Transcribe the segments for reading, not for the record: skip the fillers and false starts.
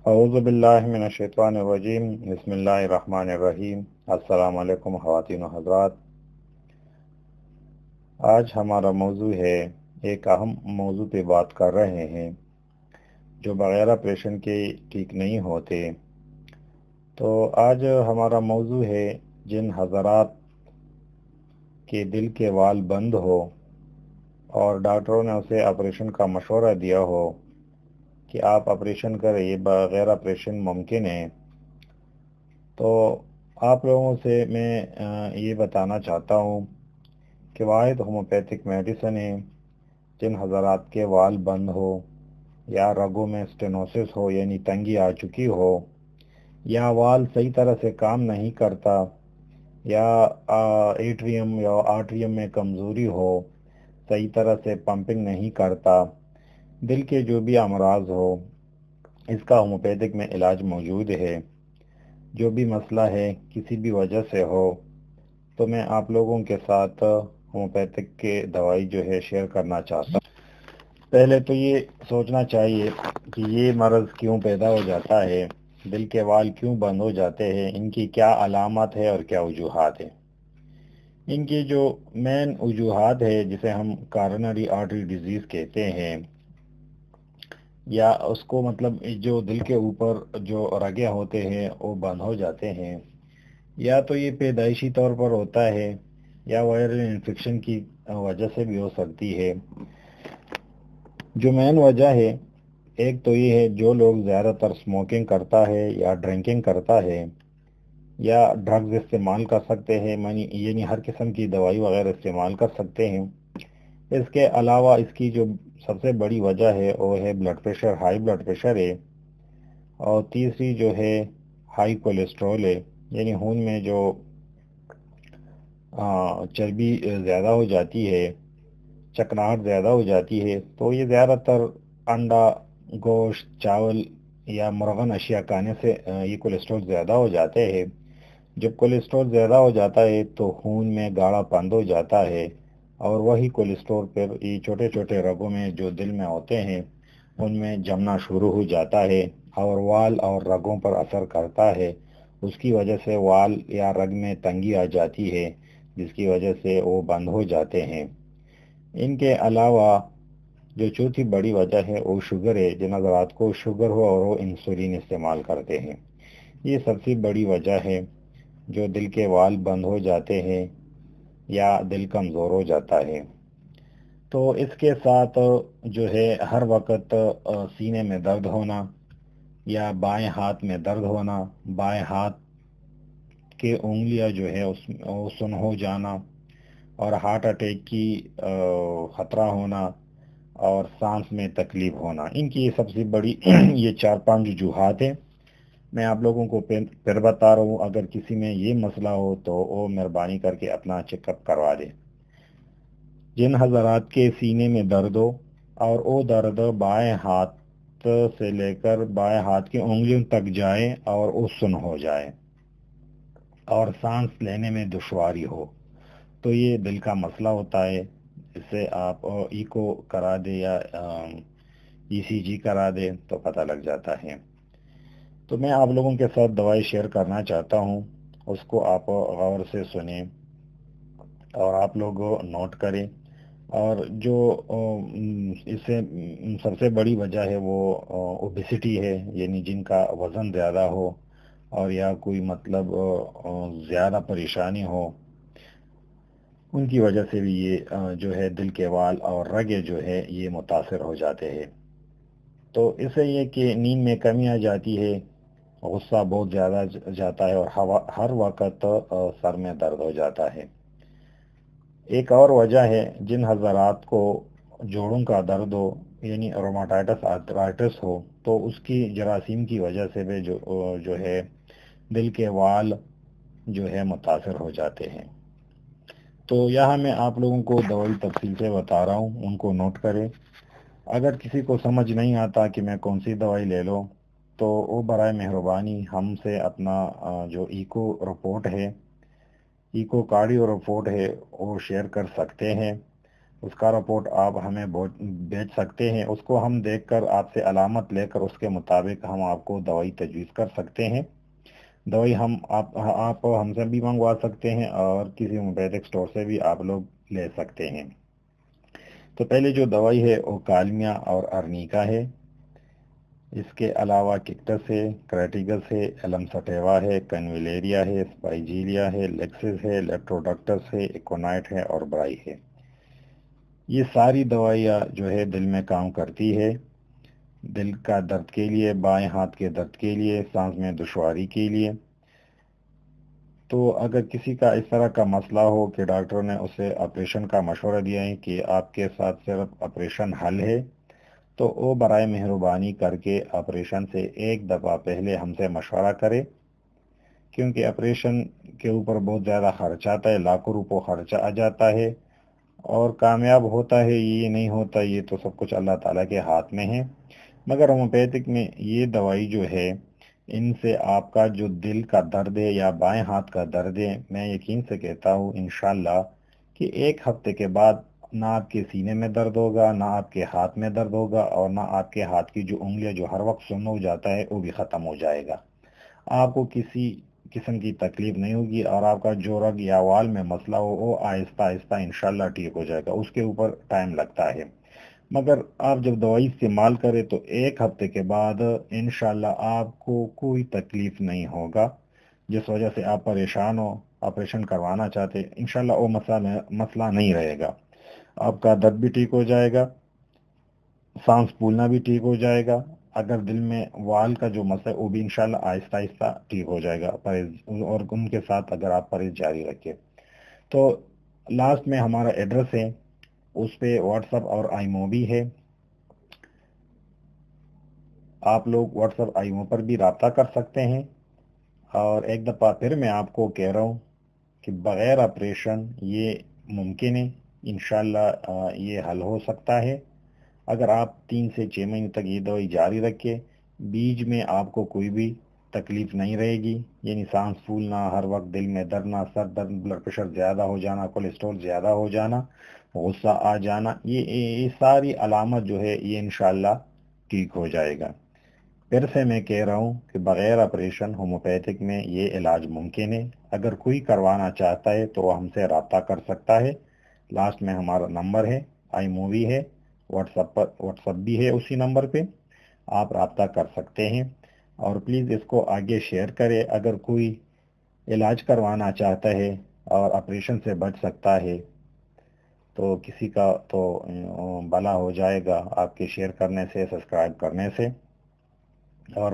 اعوذ باللہ من الشیطان الرجیم، بسم اللہ الرحمن الرحیم۔ السلام علیکم خواتین و حضرات۔ آج ہمارا موضوع ہے، ایک اہم موضوع پہ بات کر رہے ہیں جو بغیر آپریشن کے ٹھیک نہیں ہوتے۔ تو آج ہمارا موضوع ہے، جن حضرات کے دل کے وال بند ہو اور ڈاکٹروں نے اسے آپریشن کا مشورہ دیا ہو کہ آپ آپریشن کریں، یہ بغیر آپریشن ممکن ہے، تو آپ لوگوں سے میں یہ بتانا چاہتا ہوں کہ واحد ہومیوپیتھک میڈیسن ہے۔ جن حضرات کے وال بند ہو یا رگوں میں سٹینوسس ہو یعنی تنگی آ چکی ہو، یا وال صحیح طرح سے کام نہیں کرتا، یا ایٹریم یا آرٹریم میں کمزوری ہو، صحیح طرح سے پمپنگ نہیں کرتا، دل کے جو بھی امراض ہو، اس کا ہومیوپیتھک میں علاج موجود ہے۔ جو بھی مسئلہ ہے کسی بھی وجہ سے ہو، تو میں آپ لوگوں کے ساتھ ہومیوپیتھک کے دوائی جو ہے شیئر کرنا چاہتا ہوں۔ پہلے تو یہ سوچنا چاہیے کہ یہ مرض کیوں پیدا ہو جاتا ہے، دل کے وال کیوں بند ہو جاتے ہیں، ان کی کیا علامات ہے اور کیا وجوہات ہیں۔ ان کی جو مین وجوہات ہے، جسے ہم کارونری آرٹری ڈیزیز کہتے ہیں، یا اس کو مطلب جو دل کے اوپر جو رگیں ہوتے ہیں وہ بند ہو جاتے ہیں، یا تو یہ پیدائشی طور پر ہوتا ہے یا وائرل انفیکشن کی وجہ سے بھی ہو سکتی ہے۔ جو مین وجہ ہے، ایک تو یہ ہے، جو لوگ زیادہ تر سموکنگ کرتا ہے یا ڈرنکنگ کرتا ہے یا ڈرگز استعمال کر سکتے ہیں، یعنی ہر قسم کی دوائی وغیرہ استعمال کر سکتے ہیں۔ اس کے علاوہ اس کی جو سب سے بڑی وجہ ہے وہ ہے blood pressure, high blood pressure ہے، اور تیسری جو ہے ہائی کولیسٹرول ہے، یعنی خون میں جو چربی زیادہ ہو جاتی ہے، چکناہٹ زیادہ ہو جاتی ہے۔ تو یہ زیادہ تر انڈا، گوشت، چاول یا مرغن اشیاء کھانے سے یہ کولیسٹرول زیادہ ہو جاتے ہیں۔ جب کولیسٹرول زیادہ ہو جاتا ہے تو خون میں گاڑھا پن ہو جاتا ہے، اور وہی کولیسٹرول پھر یہ چھوٹے چھوٹے رگوں میں جو دل میں ہوتے ہیں ان میں جمنا شروع ہو جاتا ہے اور وال اور رگوں پر اثر کرتا ہے۔ اس کی وجہ سے وال یا رگ میں تنگی آ جاتی ہے، جس کی وجہ سے وہ بند ہو جاتے ہیں۔ ان کے علاوہ جو چوتھی بڑی وجہ ہے وہ شوگر ہے۔ جن حضرات کو شوگر ہو اور وہ انسولین استعمال کرتے ہیں، یہ سب سے بڑی وجہ ہے جو دل کے وال بند ہو جاتے ہیں یا دل کمزور ہو جاتا ہے۔ تو اس کے ساتھ جو ہے ہر وقت سینے میں درد ہونا، یا بائیں ہاتھ میں درد ہونا، بائیں ہاتھ کے انگلیاں جو ہے اس وہ سن ہو جانا، اور ہارٹ اٹیک کی خطرہ ہونا، اور سانس میں تکلیف ہونا، ان کی یہ سب سے بڑی یہ 4-5 وجوہات ہیں۔ میں آپ لوگوں کو پھر بتا رہا ہوں، اگر کسی میں یہ مسئلہ ہو تو وہ مہربانی کر کے اپنا چیک اپ کروا دے۔ جن حضرات کے سینے میں درد ہو اور وہ درد بائیں ہاتھ سے لے کر بائیں ہاتھ کی انگلیوں تک جائے اور وہ سن ہو جائے اور سانس لینے میں دشواری ہو، تو یہ دل کا مسئلہ ہوتا ہے۔ اسے آپ ایکو کرا دے یا ECG کرا دے تو پتہ لگ جاتا ہے۔ تو میں آپ لوگوں کے ساتھ دوائی شیئر کرنا چاہتا ہوں، اس کو آپ غور سے سنیں اور آپ لوگ نوٹ کریں۔ اور جو اس سے سب سے بڑی وجہ ہے وہ اوبیسٹی ہے، یعنی جن کا وزن زیادہ ہو اور یا کوئی مطلب زیادہ پریشانی ہو، ان کی وجہ سے بھی یہ جو ہے دل کے وال اور رگیں جو ہے یہ متاثر ہو جاتے ہیں۔ تو اس سے یہ کہ نیند میں کمی آ جاتی ہے، غصہ بہت زیادہ جاتا ہے، اور ہر وقت سر میں درد ہو جاتا ہے۔ ایک اور وجہ ہے، جن حضرات کو جوڑوں کا درد ہو، یعنی روماٹائٹس آرتھرائٹس ہو، تو اس کی جراثیم کی وجہ سے بھی جو ہے دل کے وال جو ہے متاثر ہو جاتے ہیں۔ تو یہاں میں آپ لوگوں کو دوائی تفصیل سے بتا رہا ہوں، ان کو نوٹ کریں۔ اگر کسی کو سمجھ نہیں آتا کہ میں کون سی دوائی لے لوں، تو وہ برائے مہربانی ہم سے اپنا جو ایکو رپورٹ ہے، ایکو کارڈیو رپورٹ ہے، وہ شیئر کر سکتے ہیں۔ اس کا رپورٹ آپ ہمیں بھیج سکتے ہیں، اس کو ہم دیکھ کر آپ سے علامت لے کر اس کے مطابق ہم آپ کو دوائی تجویز کر سکتے ہیں۔ دوائی آپ ہم سے بھی منگوا سکتے ہیں اور کسی ہومیوپیتھک اسٹور سے بھی آپ لوگ لے سکتے ہیں۔ تو پہلے جو دوائی ہے وہ کالمیا اور ارنیکا ہے، اس کے علاوہ ککٹس ہے، کریٹیگس ہے، ایلم سٹیوا ہے، کنویلیریا ہے، اسپائجیلیا ہے، لیکسس ہے، لیپٹوڈکٹس ہے، ایکونائٹ ہے اور برائی ہے۔ یہ ساری دوائیاں جو ہے دل میں کام کرتی ہے، دل کا درد کے لیے، بائیں ہاتھ کے درد کے لیے، سانس میں دشواری کے لیے۔ تو اگر کسی کا اس طرح کا مسئلہ ہو کہ ڈاکٹر نے اسے آپریشن کا مشورہ دیا ہے کہ آپ کے ساتھ صرف آپریشن حل ہے، تو وہ برائے مہربانی کر کے آپریشن سے ایک دفعہ پہلے ہم سے مشورہ کرے، کیونکہ آپریشن کے اوپر بہت زیادہ خرچ آتا ہے، لاکھوں روپے خرچہ آ جاتا ہے، اور کامیاب ہوتا ہے یہ نہیں ہوتا، یہ تو سب کچھ اللہ تعالیٰ کے ہاتھ میں ہے۔ مگر ہومیوپیتھک میں یہ دوائی جو ہے، ان سے آپ کا جو دل کا درد ہے یا بائیں ہاتھ کا درد ہے، میں یقین سے کہتا ہوں انشاءاللہ کہ ایک ہفتے کے بعد نہ آپ کے سینے میں درد ہوگا، نہ آپ کے ہاتھ میں درد ہوگا، اور نہ آپ کے ہاتھ کی جو انگلیاں جو ہر وقت سن ہو جاتا ہے وہ بھی ختم ہو جائے گا۔ آپ کو کسی قسم کی تکلیف نہیں ہوگی، اور آپ کا جو رگ یا وال میں مسئلہ ہو وہ آہستہ آہستہ انشاءاللہ ٹھیک ہو جائے گا۔ اس کے اوپر ٹائم لگتا ہے، مگر آپ جب دوائی استعمال کریں تو ایک ہفتے کے بعد انشاءاللہ آپ کو کوئی تکلیف نہیں ہوگا، جس وجہ سے آپ پریشان ہو، آپریشن کروانا چاہتے، انشاءاللہ وہ مسئلہ نہیں رہے گا۔ آپ کا درد بھی ٹھیک ہو جائے گا، سانس پھولنا بھی ٹھیک ہو جائے گا، اگر دل میں وال کا جو مسئلہ ہے وہ بھی انشاءاللہ آہستہ آہستہ ٹھیک ہو جائے گا، اور ان کے ساتھ اگر آپ پرہیز جاری رکھیں۔ تو لاسٹ میں ہمارا ایڈریس ہے، اس پہ واٹس ایپ اور آئیمو بھی ہے، آپ لوگ واٹس ایپ آئیمو پر بھی رابطہ کر سکتے ہیں۔ اور ایک دفعہ پھر میں آپ کو کہہ رہا ہوں کہ بغیر آپریشن یہ ممکن ہے، انشاءاللہ یہ حل ہو سکتا ہے۔ اگر آپ 3 سے 6 مہینے تک یہ دوائی جاری رکھیں، بیچ میں آپ کو کوئی بھی تکلیف نہیں رہے گی، یعنی سانس پھولنا، ہر وقت دل میں درنا، سر درد، بلڈ پریشر زیادہ ہو جانا، کولیسٹرول زیادہ ہو جانا، غصہ آ جانا، یہ ساری علامت جو ہے یہ انشاءاللہ ٹھیک ہو جائے گا۔ پھر سے میں کہہ رہا ہوں کہ بغیر آپریشن ہومیوپیتھک میں یہ علاج ممکن ہے۔ اگر کوئی کروانا چاہتا ہے تو وہ ہم سے رابطہ کر سکتا ہے، لاسٹ میں ہمارا نمبر ہے، آئی مووی ہے، واٹس ایپ بھی ہے اسی نمبر پہ، آپ رابطہ کر سکتے ہیں۔ اور پلیز اس کو آگے شیئر کرے، اگر کوئی علاج کروانا چاہتا ہے اور آپریشن سے بچ سکتا ہے تو کسی کا تو بھلا ہو جائے گا آپ کے شیئر کرنے سے، سبسکرائب کرنے سے۔ اور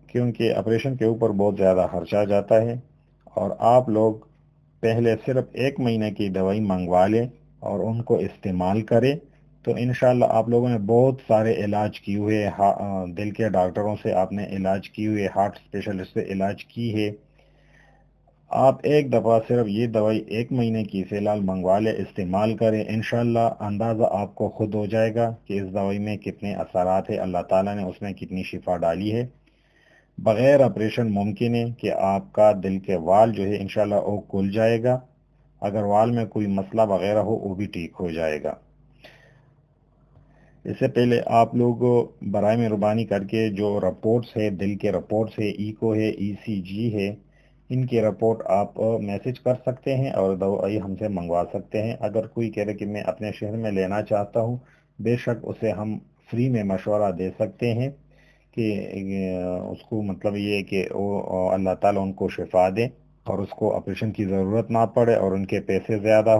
کیونکہ آپریشن کے اوپر بہت زیادہ خرچہ جاتا ہے، اور آپ لوگ پہلے صرف 1 مہینے کی دوائی منگوا لیں اور ان کو استعمال کریں، تو انشاءاللہ آپ لوگوں نے بہت سارے علاج کیے ہوئے، دل کے ڈاکٹروں سے آپ نے علاج کی ہوئے، ہارٹ اسپیشلسٹ سے علاج کی ہے، آپ ایک دفعہ صرف یہ دوائی 1 مہینے کی فی الحال منگوا لیں، استعمال کریں، انشاءاللہ اندازہ آپ کو خود ہو جائے گا کہ اس دوائی میں کتنے اثرات ہیں، اللہ تعالیٰ نے اس میں کتنی شفا ڈالی ہے۔ بغیر آپریشن ممکن ہے کہ آپ کا دل کے وال جو ہے انشاءاللہ وہ کھل جائے گا، اگر وال میں کوئی مسئلہ وغیرہ ہو وہ بھی ٹھیک ہو جائے گا۔ اس سے پہلے آپ لوگ برائے مہربانی کر کے جو رپورٹس ہے، دل کے رپورٹس ہے، ایکو ہے، ای سی جی ہے، ان کی رپورٹ آپ میسج کر سکتے ہیں اور دوائی ہم سے منگوا سکتے ہیں۔ اگر کوئی کہہ رہے کہ میں اپنے شہر میں لینا چاہتا ہوں، بے شک اسے ہم فری میں مشورہ دے سکتے ہیں کہ اس کو مطلب یہ ہے کہ وہ اللہ تعالیٰ ان کو شفا دے اور اس کو آپریشن کی ضرورت نہ پڑے، اور ان کے پیسے زیادہ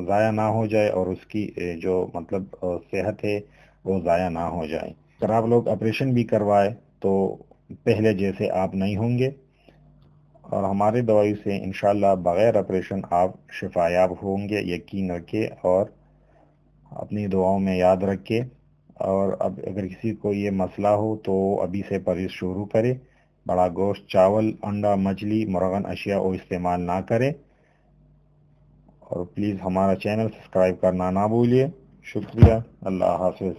ضائع نہ ہو جائے، اور اس کی جو مطلب صحت ہے وہ ضائع نہ ہو جائے۔ اگر آپ لوگ آپریشن بھی کروائے تو پہلے جیسے آپ نہیں ہوں گے، اور ہماری دوائی سے انشاءاللہ بغیر آپریشن آپ شفا یاب ہوں گے، یقین رکھیں اور اپنی دعاؤں میں یاد رکھیں۔ اور اب اگر کسی کو یہ مسئلہ ہو تو ابھی سے پرہیز شروع کرے، بڑا گوشت، چاول، انڈا، مچھلی، مرغن اشیاء وہ استعمال نہ کرے، اور پلیز ہمارا چینل سبسکرائب کرنا نہ بھولیے۔ شکریہ، اللہ حافظ۔